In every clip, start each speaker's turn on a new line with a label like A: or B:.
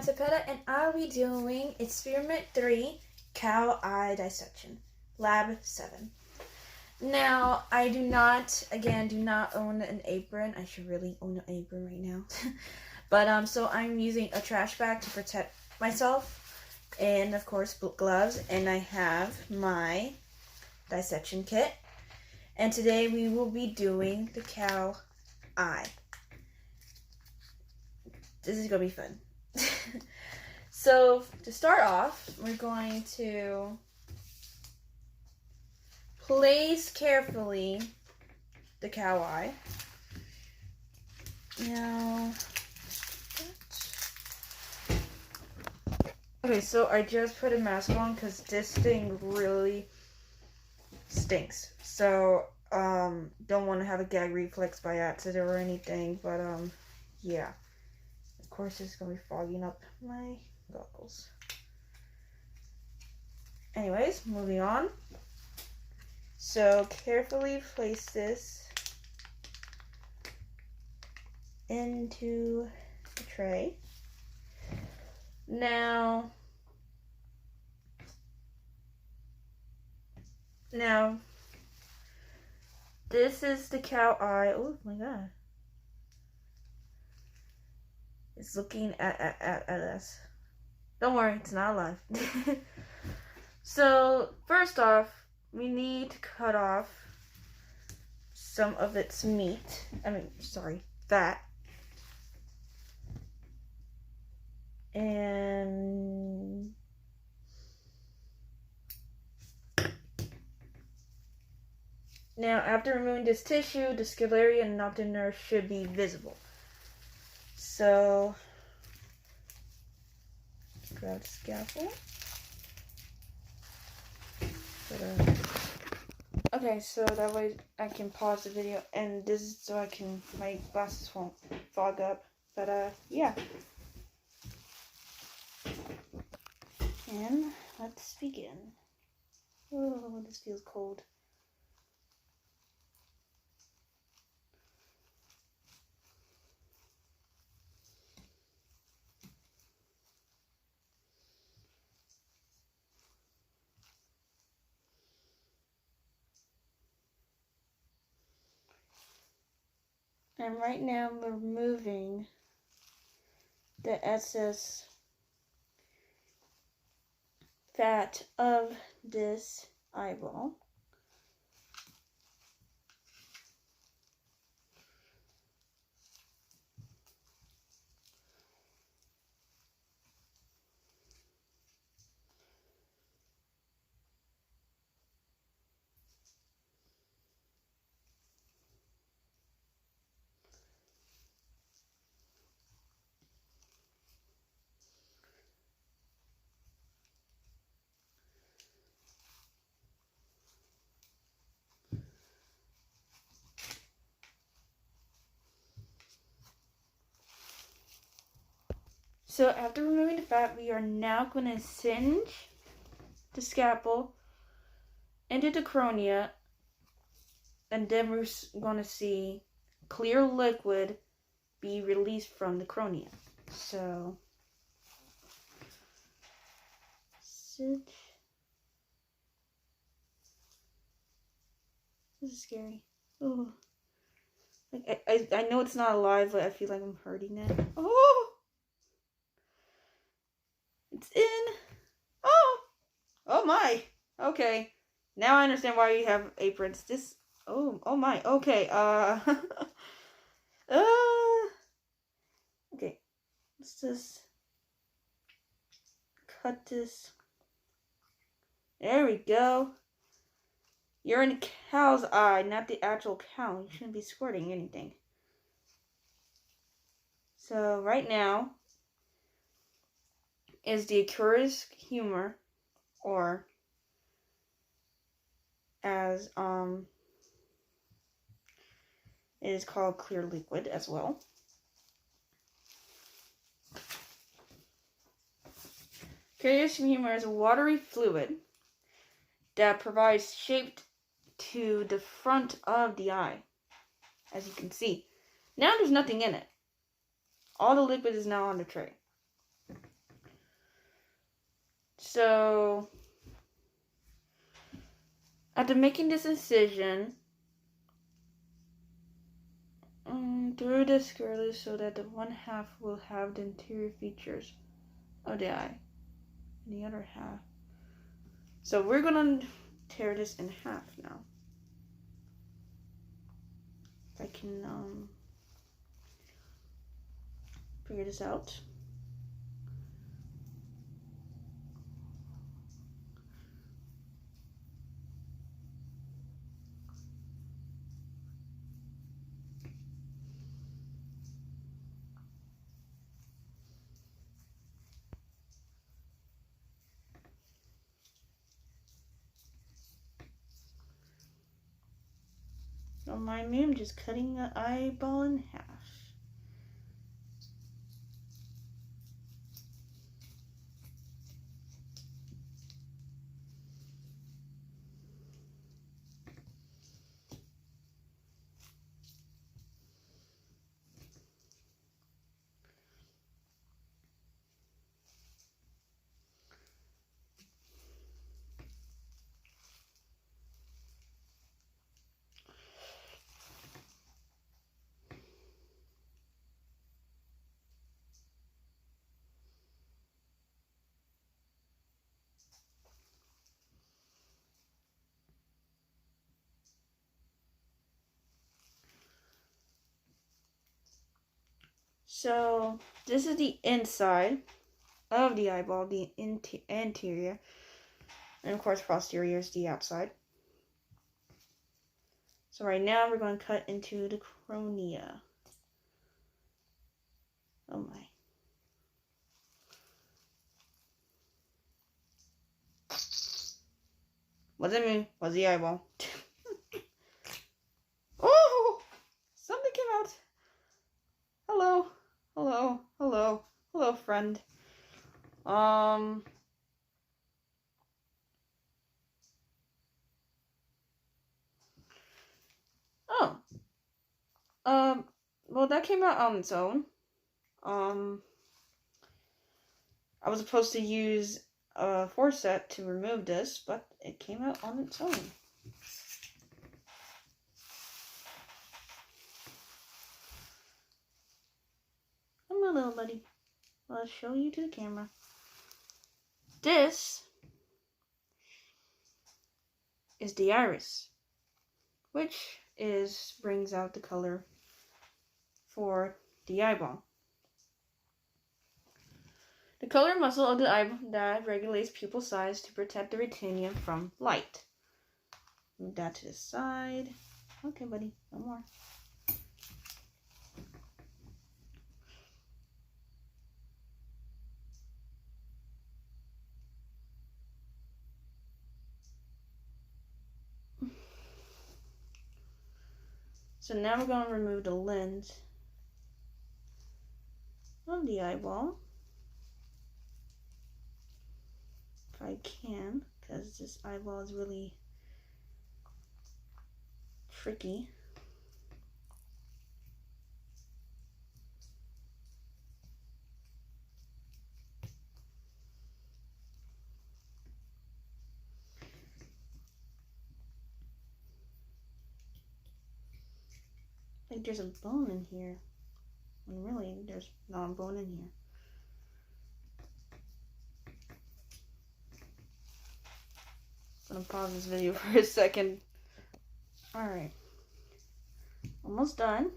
A: Tapeta, and I'll be doing Experiment 3, Cow Eye Dissection, Lab 7. Now, I do not own an apron. I should really own an apron right now. But, so I'm using a trash bag to protect myself, and of course, gloves, and I have my dissection kit. And today we will be doing the cow eye. This is going to be fun. So, to start off, we're going to place carefully the cow eye. Now, okay, so I just put a mask on because this thing really stinks. So, don't want to have a gag reflex by accident or anything, but, yeah. Of course, it's going to be fogging up my goggles. Anyways, moving on. So, carefully place this into the tray. Now, this is the cow eye. Oh my god. It's looking at us. Don't worry, it's not alive. So, first off, we need to cut off some of its meat. Fat. And now, after removing this tissue, the scleria and optic nerve should be visible. So, grab the scalpel. Okay, so that way I can pause the video, and this is so my glasses won't fog up. But yeah. And let's begin. Oh, this feels cold. And right now I'm removing the excess fat of this eyeball. So after removing the fat, we are now going to singe the scalpel into the cornea, and then we're going to see clear liquid be released from the cornea. So, singe. This is scary. Oh, like I know it's not alive, but I feel like I'm hurting it. Oh. It's in. Oh my. Okay. Now I understand why you have aprons. Oh my. Okay. Okay. Let's just cut this. There we go. You're in the cow's eye, not the actual cow. You shouldn't be squirting anything. So right now is the aqueous humor, or as it is called clear liquid as well. Aqueous humor is a watery fluid that provides shape to the front of the eye, as you can see. Now there's nothing in it. All the liquid is now on the tray. So, after making this incision, through the scroll so that the one half will have the interior features of the eye, and the other half. So we're gonna tear this in half now. If I can figure this out. Don't mind me, I'm just cutting the eyeball in half. So this is the inside of the eyeball, the anterior, and of course posterior is the outside. So right now we're going to cut into the cornea. Oh my. Wasn't me, was the eyeball. Oh! Something came out. Hello. Hello. Hello. Hello, friend. Oh. Well, that came out on its own. I was supposed to use a forceps to remove this, but it came out on its own. Come on, little buddy. I'll show you to the camera. This is the iris, which brings out the color for the eyeball. The color muscle of the eyeball that regulates pupil size to protect the retina from light. Move that to the side. Okay, buddy, no more. So now we're going to remove the lens of the eyeball. If I can, because this eyeball is really tricky. Like there's a bone in here, when really there's not a bone in here. I'm gonna pause this video for a second. Alright. Almost done.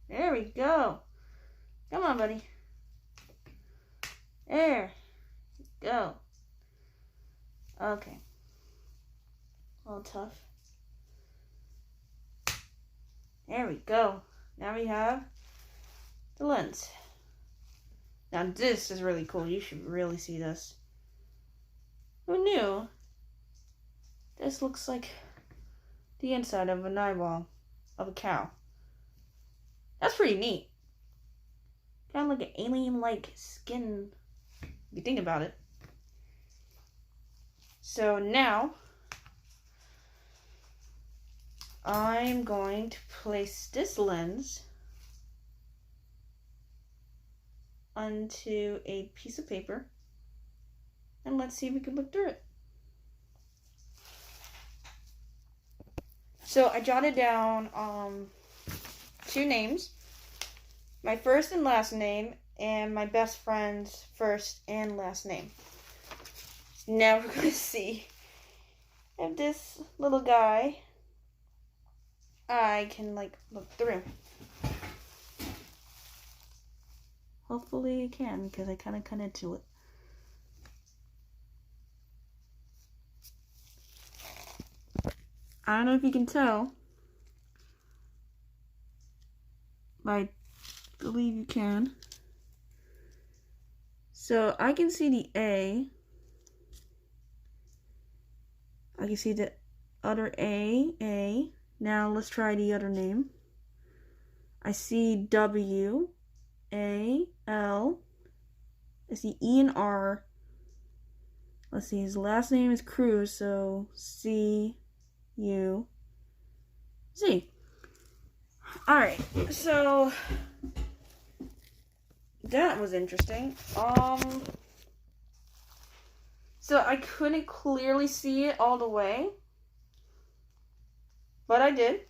A: There we go. Come on, buddy. There. Go. Okay. A little tough. There we go. Now we have the lens. Now this is really cool. You should really see this. Who knew? This looks like the inside of an eyeball of a cow. That's pretty neat. Kind of like an alien-like skin, if you think about it. So now, I'm going to place this lens onto a piece of paper and let's see if we can look through it. So I jotted down 2 names, my first and last name, and my best friend's first and last name. Now we're gonna see if this little guy I can like look through. Hopefully I can, because I kind of cut into it. I don't know if you can tell, but I believe you can. So I can see the A. I can see the other A. Now let's try the other name. I see W, A, L. I see E and R. Let's see, his last name is Cruz, so C, U, Z. Alright, so that was interesting. So I couldn't clearly see it all the way, but I did,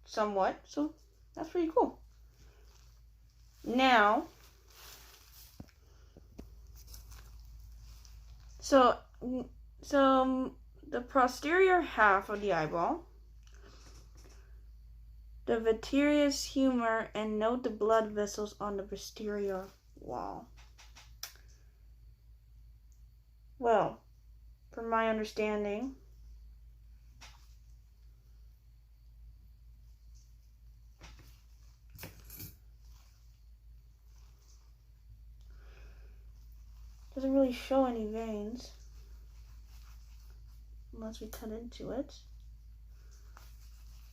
A: somewhat, so that's pretty cool. Now, so the posterior half of the eyeball, the vitreous humor, and note the blood vessels on the posterior wall. Well, from my understanding, doesn't really show any veins unless we cut into it.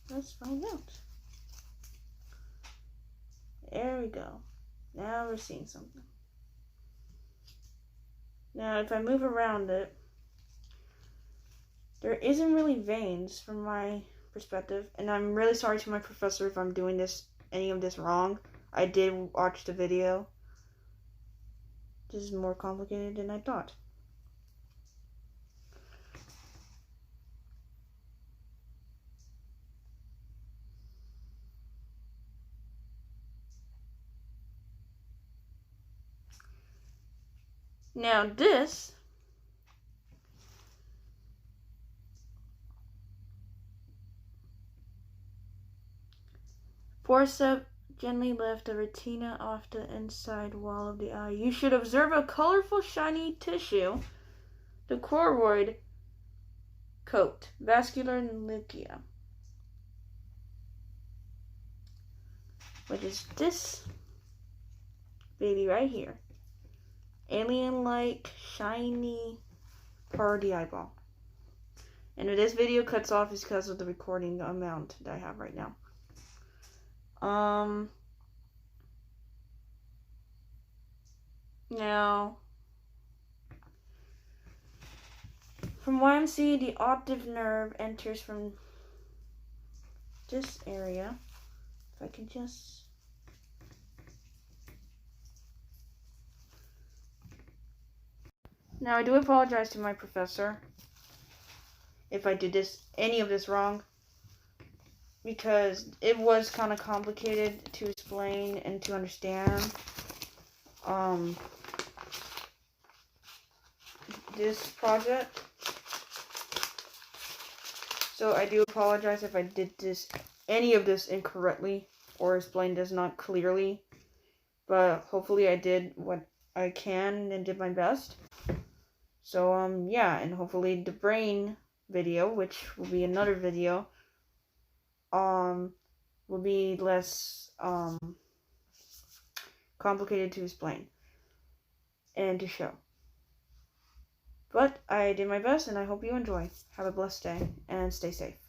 A: Let's find out. There we go. Now we're seeing something. Now if I move around it, there isn't really veins from my perspective, and I'm really sorry to my professor if I'm doing any of this wrong. I did watch the video. This is more complicated than I thought. Now this forceps gently lift the retina off the inside wall of the eye. You should observe a colorful, shiny tissue, the choroid coat, vascular nuclei, which is this baby right here. Alien-like, shiny part of the eyeball. And if this video cuts off, it's because of the recording amount that I have right now. Now, from what I'm seeing, the optic nerve enters from this area. If I can just... Now, I do apologize to my professor if I did any of this wrong, because it was kind of complicated to explain and to understand. This project. So I do apologize if I did any of this incorrectly or explained this not clearly, but hopefully I did what I can and did my best. So yeah, and hopefully the brain video, which will be another video, will be less complicated to explain and to show. But I did my best, and I hope you enjoy. Have a blessed day, and stay safe.